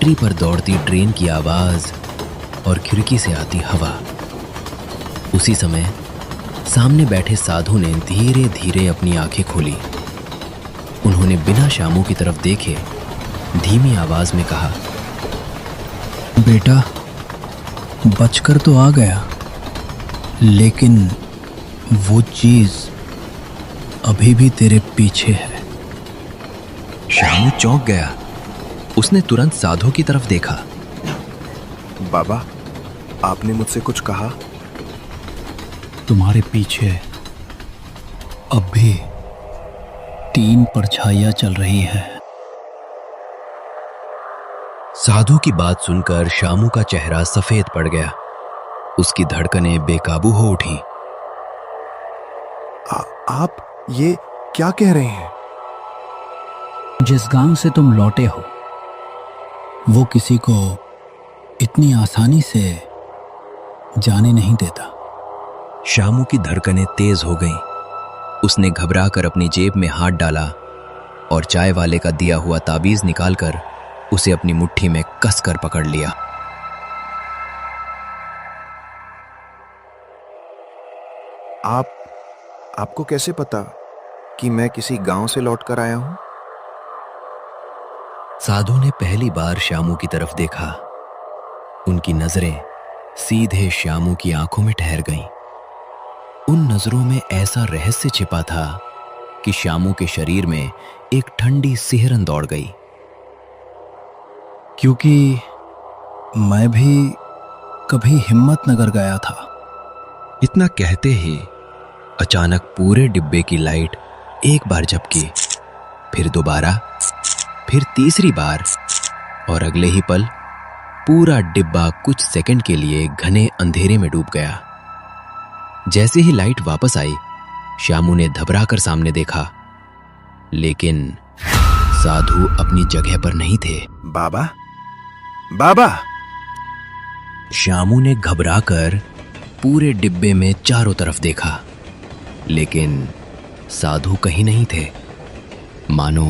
पटरी पर दौड़ती ट्रेन की आवाज और खिड़की से आती हवा। उसी समय सामने बैठे साधु ने धीरे धीरे अपनी आंखें खोली। उन्होंने बिना शामू की तरफ देखे धीमी आवाज में कहा, बेटा, बचकर तो आ गया, लेकिन वो चीज अभी भी तेरे पीछे है। शामू चौंक गया। उसने तुरंत साधु की तरफ देखा। बाबा, आपने मुझसे कुछ कहा? तुम्हारे पीछे अब भी 3 परछाइयां चल रही है। साधु की बात सुनकर शामू का चेहरा सफेद पड़ गया। उसकी धड़कनें बेकाबू हो उठी। आप ये क्या कह रहे हैं? जिस गांव से तुम लौटे हो, वो किसी को इतनी आसानी से जाने नहीं देता। शामू की धड़कनें तेज हो गईं। उसने घबराकर अपनी जेब में हाथ डाला और चाय वाले का दिया हुआ ताबीज निकालकर उसे अपनी मुट्ठी में कसकर पकड़ लिया। आपको कैसे पता कि मैं किसी गांव से लौटकर आया हूं? साधु ने पहली बार शामू की तरफ देखा। उनकी नजरें सीधे शामू की आंखों में ठहर गईं। उन नजरों में ऐसा रहस्य छिपा था कि शामू के शरीर में एक ठंडी सिहरन दौड़ गई। क्योंकि मैं भी कभी हिम्मतनगर गया था। इतना कहते ही अचानक पूरे डिब्बे की लाइट एक बार झपकी, फिर दोबारा, फिर तीसरी बार, और अगले ही पल पूरा डिब्बा कुछ सेकंड के लिए घने अंधेरे में डूब गया। जैसे ही लाइट वापस आई, शामू ने घबराकर सामने देखा, लेकिन साधु अपनी जगह पर नहीं थे। बाबा, बाबा! शामू ने घबराकर पूरे डिब्बे में चारों तरफ देखा, लेकिन साधु कहीं नहीं थे। मानो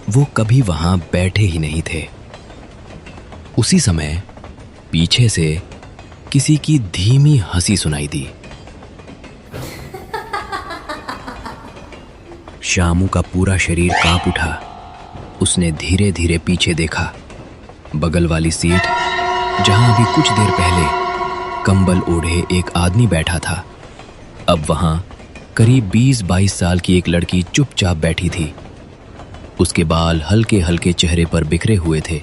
वो कभी वहां बैठे ही नहीं थे। उसी समय पीछे से किसी की धीमी हंसी सुनाई दी। शामू का पूरा शरीर कांप उठा। उसने धीरे धीरे पीछे देखा। बगल वाली सीट, जहां अभी कुछ देर पहले कंबल ओढ़े एक आदमी बैठा था, अब वहां करीब 20-22 साल की एक लड़की चुपचाप बैठी थी। उसके बाल हल्के हल्के चेहरे पर बिखरे हुए थे